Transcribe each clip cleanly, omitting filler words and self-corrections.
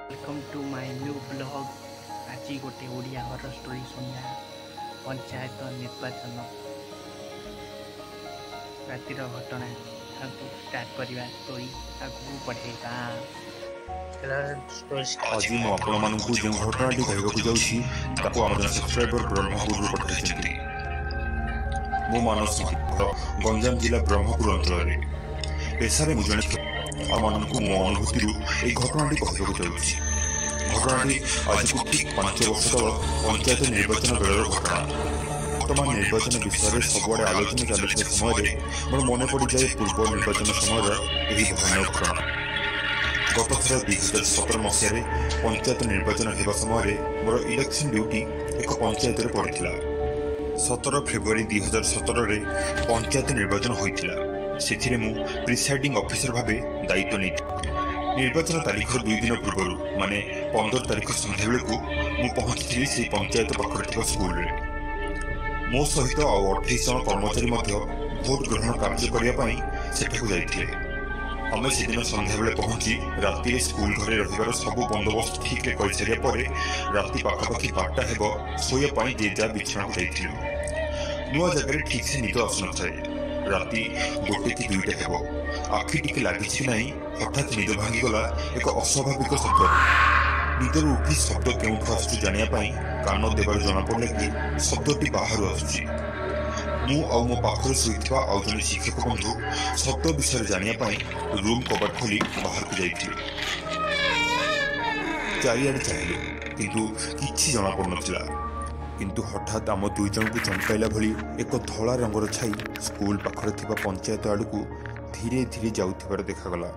Welcome to my new blog. आज गोटे Odia horror story सुनिया पंचायत निर्वाचन रातिर घटना स्टार्ट करवा स्टोरी आगू बढ़ेगा। आज ମୁଁ ଆପଣମାନଙ୍କୁ ଯେଉଁ ଘଟଣାଟି କହିବାକୁ ଯାଉଛି ତାକୁ ଆମ ଜଣେ ସବସ୍କ୍ରାଇବର ବ୍ରହ୍ମପୁରରୁ ପଠାଇଛନ୍ତି। ମୁଁ ମାନସ ଗଞ୍ଜାମ ଜିଲ୍ଲା ବ୍ରହ୍ମପୁର ଅଞ୍ଚଳରେ ପେଶାରେ ମୁଁ ଜଣେ ଆପଣମାନଙ୍କୁ ମୋ ଅନୁଭୂତିରୁ ଏହି ଘଟଣାଟି କହିବାକୁ ଯାଉଛି। ଘଟଣାଟି ଆଜିକୁ ଠିକ୍ 5 ବର୍ଷ ତଳ ପଞ୍ଚାୟତ ନିର୍ବାଚନ ବେଳର ଘଟଣା। ବର୍ତ୍ତମାନ ନିର୍ବାଚନ ବିଷୟରେ ସବୁଆଡ଼େ ଆଲୋଚନା ଚାଲିଥିବା ସମୟରେ ମୋର ମନେ ପଡ଼ିଯାଏ ପୂର୍ବ ନିର୍ବାଚନ ସମୟର ଏହି ଭୟାନକ ଘଟଣା। गत थर 2017 मसीह पंचायत निर्वाचन होगा समय मोर इलेक्शन ड्यूटी एक पंचायत पड़ी। 17 फेब्रुआरी 2017 पंचायत निर्वाचन होता से मु प्रिसाइडिंग ऑफिसर भाव दायित्व नहीं। निर्वाचन तारीख 2 दिन पूर्व माने 15 तारीख संध्या बेलू मु पहुंची से पंचायत पाखर स्कूल रे। मो सहित 28 जन कर्मचारी भोट ग्रहण कार्य करने सेठू जाइए। आम से दिन संध्या बेले पहुंची राति स्कूल घरे रहिबार सब बंदोबस्त ठीक कर सारा राति पाखापाखि 12टा हेब शोवाई जे जा बिछना को जाइथिलु। नुआ जगह ठीक से निद आसु नथाए। राति 1 कि 2टा हेब आखि टिके लागिछि नाही हठात निद भांगी गला एक अस्वाभाविक शब्द। निदर उठी शब्द केउठु आसु जानिया पई कान देबार जना पड़ले कि शब्दटी बाहर आसुछि। मु मो पाखर शुवा आउ जन शिक्षक बंधु शब्द विषय जानिया रूम कबाट खोली बाहर को जाइए। चारिआडे चाहिए किंतु किछि जना पड़ नथिला। किंतु हठात आम 2 जन को चमकाइला भली एक धला रंगर छाई स्कूल पाखरे थिबा पंचायत आड़कू धीरे धीरे जाउथिबार देखागला।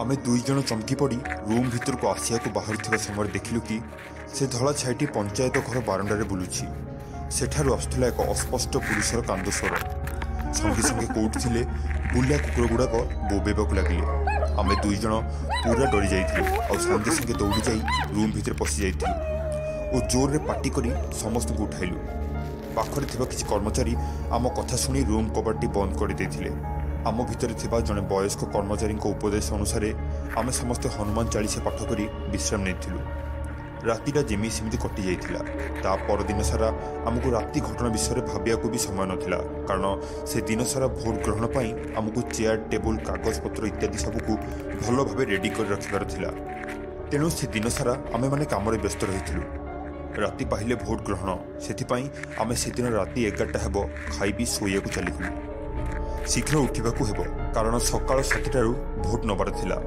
आमे 2 जन चमकी पड़ी रूम भीतर को आसिया को बाहर थिबा समय देखिलु कि से धला छाईटी पंचायत घर बारंडारे बुलुछि। सेठारु आसुला एक अस्पष्ट पुरुषर कांद स्वर। संगे संगे कोर्ट थिले बुलिया कुकुर गुड़ाक बोबेबाक लगे। आम 2 जन पूरा डरी जाइथिलु और संगे संगे दौड़ी जाई रूम भीतर पशि जाइथिलु और जोर रे पाटी करी समस्त को उठाइलु। पाखरे थिबा किछि कर्मचारी आम कथा सुनी रूम कबाटी बंद कर देथिले। आम भीतर थिबा जने वयस्क कर्मचारी उपदेश अनुसार आम समस्त हनुमान चालीसा पाठ करी विश्राम नेथिलु। रातिटा जेमी सेमती कटि जाइथिला। ता परदिन सारा आमको राति घटना विषय भाविया को भी समय नथिला, कारण से दिन सारा भोट ग्रहण पाई आमको चेयर टेबुल कागज पत्र इत्यादि सबको भल भाव रेडी कर रखिबार थिला। तेणु से दिन सारा आमे माने कामरे व्यस्त रहिथिलु। राति पाहिले भोट ग्रहण सेथिपाई आमे से दिन राति 11टा हेबो खाइबी सोइयाकु चलिथिलु। शीघ्र उठिबाकु हेबो कारण सकाळ 7टारु भोट नबार थिला।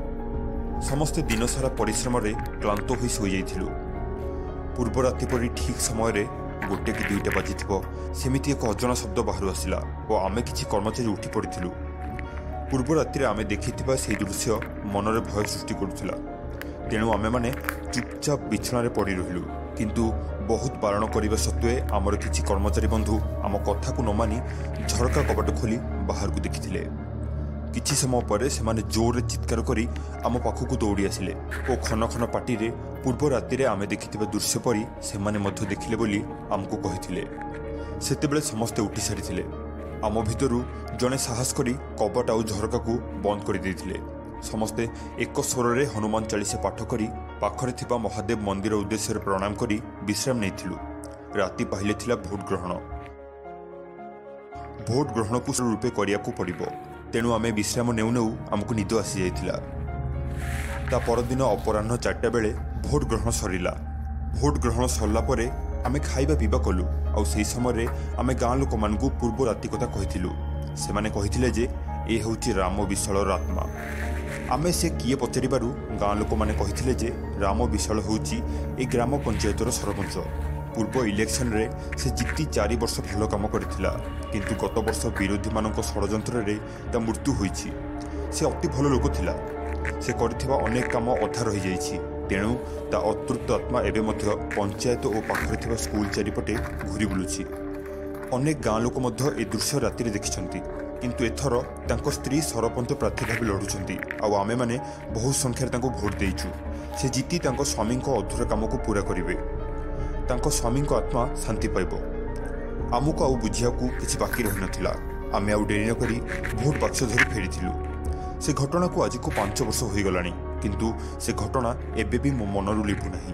समस्ते दिन सारा परिश्रम रे क्लांत होई सोई जाइथिलु। पूर्व राति परी ठीक समय 1 कि 2टा बाजिथिबो सेमिति एक अजना शब्द बाहर आसिला और आमे किछि कर्मचारी उठी पड़िथिलु। पूर्व राति आमे देखिथिबा सेही दृश्य मनरे भय सृष्टि करुथिला। तेणु आमे माने चुपचाप बिछणारे पड़ी रहिलु। किंतु बहुत बारण करबा सत्वे आमर किछि कर्मचारी बंधु आम कथा को न मानी झरका कबाट खोली बाहर को देखिथिले। किछि समय पर सेमाने जोर चित्कार करी आम पाखक दौड़ी आसिले और खन खन पाटी रे पूर्व राति आमे देखिथिबा दृश्य परी सेमाने मध्य देखिले बोली आमको कहिथिले। सेतेबेले समस्ते उठी सारिथिले। आम भितरु जने साहस करी कबाट आउ झरका को बंद कर देथिले। समस्ते एक स्वर रे हनुमान चालीसा पाठ करी पाखरे थिबा महादेव मंदिर उद्देश्य प्रणाम करी विश्राम नेथिलु। राति पाहिले थिला भोट ग्रहण। भोट ग्रहण को रूपे करिया को पड़िबो। तेणु आमे विश्राम नेउ नेउ आमको निद आसी जाइथिला। ता परदिन अपराह्न 4टा बेले भोट ग्रहण सरिला। भोट ग्रहण सरला परे आमे खाइबा पीबा कलु और सही समय आमे गाँ लोक मानकु पूर्व राति कथा कहिथिलु। सेमाने कहिथिले जे ए होउची राम विशालर आत्मा। आमे से किए पचारिबारु गाँ लोक माने कहिथिले जे राम विशाल होउची ए ग्राम पंचायतर सरपंच। पूर्व इलेक्शन रे से जिति 4 वर्ष भल काम करथिला, किंतु गत वर्ष विरोधी मानक षड़यंत्र रे ता मृत्यु होईची। से अति भल लोक थिला। से करथिबा अनेक काम अधा रहि जाईची। तेणु ता अतृप्त आत्मा एबे मध्य पंचायत और पाखरे थिबा स्कूल चारिपटे घुरी बुलुची। अनेक गाँ लोक मध्य ए दृश्य राति देखिछंती, किंतु एथर तांको स्त्री सरपंच प्रार्थी भाव लड़ुछंती आ आमे माने बहु संख्यार तांको भोट देइछु। से जीति तांको स्वामी को अधूरा काम को पूरा करिवे। तांको स्वामी को आत्मा शांति पाइबो। आमको आउ बुझियाकू किछि बाकी रहि नथिला। आमे आउ डेरी न करी भोट बाक्स धरी फेरिथिलु। से घटना को आज को 5 वर्ष हो गलानी। କିନ୍ତୁ ସେ ଘଟଣା ଏବେ ବି ମୋ ମନରୁ ଲିଭୁ ନାହିଁ।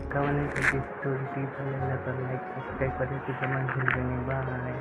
ସ୍ଟୋରି ଭଲ ଲାଗିଲା ତ ଲାଇକ୍ ସବସ୍କ୍ରାଇବ୍ କରିବାକୁ ଜମା ଭୁଲିବେନି। ବାଏ।